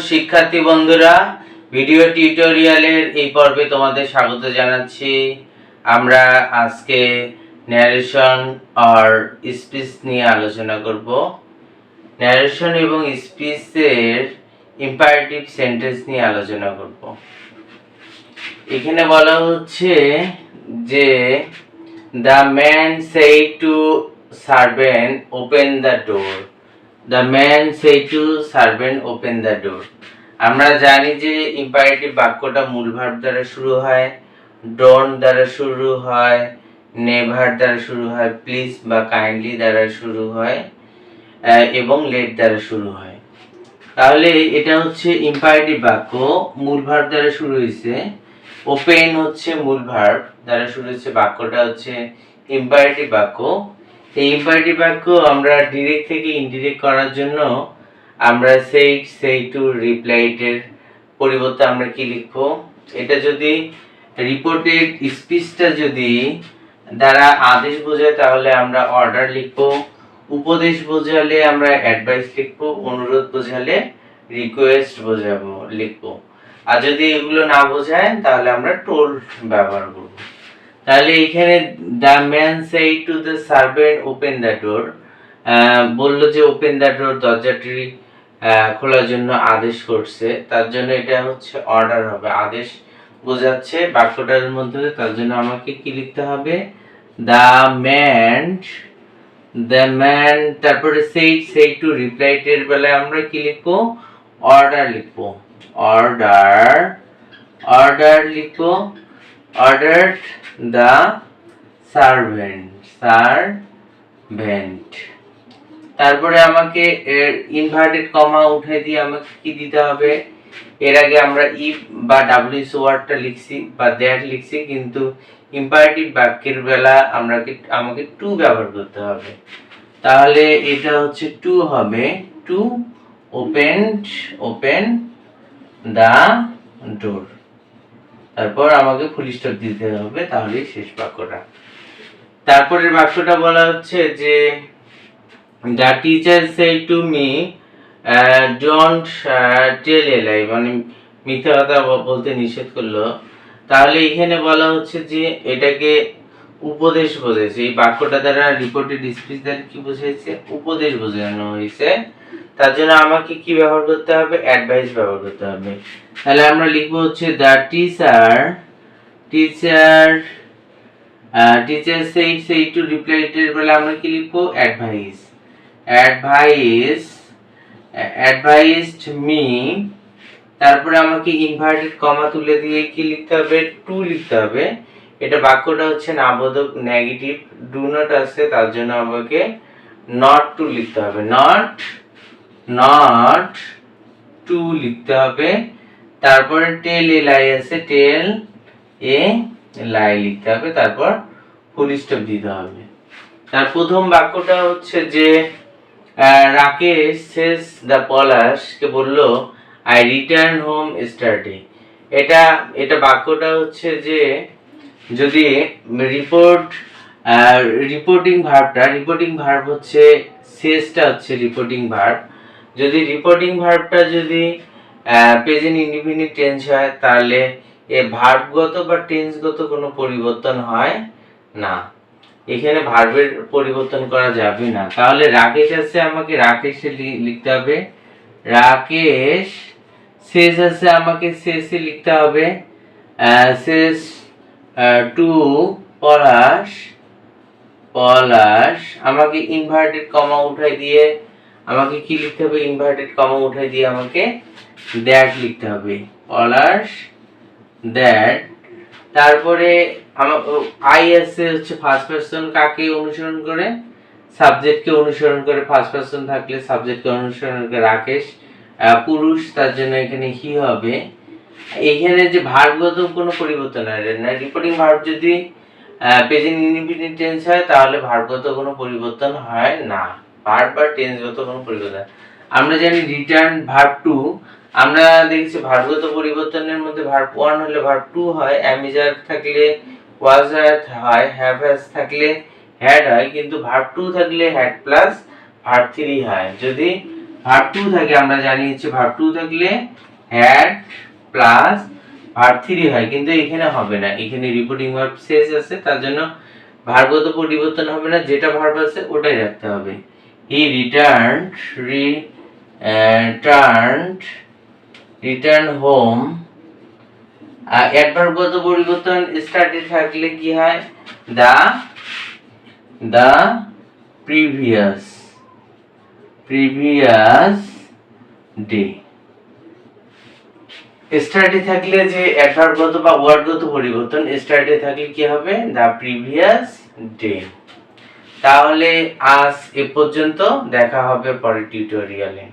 শিক্ষার্থী বন্ধুরা, ভিডিও টিউটোরিয়ালের এই পর্বে তোমাদের স্বাগত জানাচ্ছি। আমরা আজকে ন্যারেশন আর স্পিচ নিয়ে আলোচনা করব। ন্যারেশন এবং স্পিচের ইম্পারেটিভ সেন্টেন্স নিয়ে আলোচনা করব। এখানে বলা হচ্ছে যে the man said to servant open the door. The man said to servant open the door. আমরা জানি যে ইম্পারেটিভ বাক্যটা মূল ভার্ব দ্বারা শুরু হয়, ডোন্ট দ্বারা শুরু হয়, নেভার দ্বারা শুরু হয়, প্লিজ বা কাইন্ডলি দ্বারা শুরু হয় এবং লেট দ্বারা শুরু হয়। তাহলে এটা হচ্ছে ইম্পারেটিভ বাক্য, মূল ভার্ব দ্বারা শুরু হয়েছে। ওপেন হচ্ছে মূল ভার্ব দ্বারা শুরু হয়েছে, বাক্যটা হচ্ছে ইম্পারেটিভ বাক্য। এই ইম্পারেটিভ বাক্য আমরা ডিরেক্ট থেকে ইনডিরেক্ট করার জন্য আমরা সেই টু রিপ্লাইড এর পরিবর্তে আমরা কি লিখব? এটা যদি রিপোর্টেড স্পিচটা যদি দ্বারা আদেশ বোঝায় তাহলে আমরা অর্ডার লিখব, উপদেশ বোঝালে আমরা অ্যাডভাইস লিখব, অনুরোধ বোঝালে রিকোয়েস্ট লিখব। আর যদি এগুলো না বোঝায় তাহলে আমরা টোল্ড ব্যবহার করব। তাহলে এখানে the man said to the servant open the door, বললো যে ওপেন দ্য ডোর, দরজাটি খোলার জন্য আদেশ করছে, তার জন্য এটা হচ্ছে অর্ডার হবে, আদেশ বোঝাচ্ছে বাক্যটার মধ্যে। তার জন্য আমাকে কি লিখতে হবে? দ্য ম্যান তারপরে সেড টু রিপ্লাইড এর বেলায় আমরা কি লিখবো? অর্ডার লিখবো, অর্ডার লিখবো, ordered the servant। তারপরে আমাকে ইনভার্টেড কমা উঠাই দিয়ে আমাকে কি দিতে হবে? এর আগে আমরা ইফ বা ডাব্লিউএস ওয়ার্ডটা লিখছি বা দ্যাট লিখছি, কিন্তু ইম্পারেটিভ বাক্যের বেলা আমাকে টু ব্যবহার করতে হবে। তাহলে এটা হচ্ছে টু হবে, টু ওপেন দা ডোর। তারপর আমাকে ফুল স্টপ দিতে হবে, তাহলেই শেষ বাক্যটা। তারপরের বাক্যটা বলা হচ্ছে যে the teacher said to me don't tell a lie, মানে মিথ্যা কথা বলতে নিষেধ করলো। তাহলে এখানে বলা হচ্ছে যে এটাকে উপদেশ বোঝাইছে, এই বাক্যটা দ্বারা রিপোর্টেড স্পিচ দ্বারা কি বোঝাইছে? উপদেশ বোঝানো হয়েছে। তার জন্য আমাকে কি ব্যবহার করতে হবে? অ্যাডভাইস ব্যবহার করতে হবে। তাহলে আমরা লিখবো হচ্ছে the teacher said two replied এর বেলা আমরা কি লিখবো? Advised me. তারপরে আমাকে ইনভার্টেড কমা তুলে দিয়ে কি লিখতে হবে? টু লিখতে হবে। এটা বাক্যটা হচ্ছে নাবোধক, নেগেটিভ, ডু নট আছে, তার জন্য আমাকে নট টু লিখতে হবে, নট টু লিখতে হবে। তারপরে টেল এ লাই আছে, টেল এ লাই লিখতে হবে, তারপর ফুল স্টপ দিতে হবে। তার প্রথম বাক্যটা হচ্ছে যে রাকেশ সেজ দ্য পলাশকে বললো আই রিটার্ন হোম স্টারডে। এটা বাক্যটা হচ্ছে যে যদি রিপোর্টিং ভার্ব হচ্ছে সেজটা হচ্ছে রিপোর্টিং ভার্ব। যদি রিপোর্টিং ভার্বটা যদি প্রেজেন্ট ইনডিফিনিট টেন্স হয় তাহলে ভার্বগত বা টেন্সগত কোনো পরিবর্তন হয় না, এখানে ভার্বের পরিবর্তন করা যাবে না। তাহলে রাকেশ আছে, আমাকে রাকেশে লিখতে হবে, রাকেশ। সেজ আছে, আমাকে সেজে লিখতে হবে, সেজ টু পলাশ। আমাকে ইনভার্টেড কমা উঠাই দিয়ে আমাকে কি লিখতে হবে? ইনভার্টেড কমা উঠাই দিয়ে আমাকে দ্যাট লিখতে হবে, পলাশ দ্যাট। তারপরে আই আছে হচ্ছে ফার্স্ট পারসন, কাকে অনুসরণ করে? সাবজেক্টকে অনুসরণ করে। ফার্স্ট পারসন থাকলে সাবজেক্টকে অনুসরণ করে রাকেশ পুরুষ, তার জন্য এখানে হি হবে। এখানে যে ভার্বগত কোনো পরিবর্তন হয় না, রিপোর্টিং ভার্ব যদি প্রেজেন্ট ইনডিফিনিট টেন্স হয় তাহলে ভার্বগত কোনো পরিবর্তন হয় না, ভার্ব বা টেন্সগত কোনো পরিবর্তন। আমরা জানি রিটার্ন ভার্ব টু, আমরা দেখেছি ভার্বগত পরিবর্তনের মধ্যে ভার্ব 1 হলে ভার্ব 2 হয়, অ্যামিজার থাকলে ওয়াজ হয়, হ্যাভ হ্যাজ থাকলে হ্যাড হয়, কিন্তু ভার্ব 2 থাকলে হ্যাড প্লাস ভার্ব 3 হয়। যদি ভার্ব টু থাকে, আমরা জানি হচ্ছে ভার্ব টু থাকলে হ্যাড প্লাস ভার্ব থ্রি হয়, কিন্তু এখানে হবে না, এখানে রিপোর্টিং ভার্ব শেষ আছে, তার জন্য ভার্বগত পরিবর্তন হবে না, যেটা ভার্ব আছে ওটাই রাখতে হবে। He return home. অ্যাডভার্বগত পরিবর্তন স্টার্টে থাকলে কি হয়, দা প্রিভিয়াস ডে। স্টার্টে থাকলে যে অ্যাডভার্বগত বা ওয়ার্ডগত পরিবর্তন, স্টার্টে থাকলে কি হবে, দা প্রিভিয়াস ডে। তাহলে আজ এ পর্যন্ত, দেখা হবে পরের টিউটোরিয়ালে।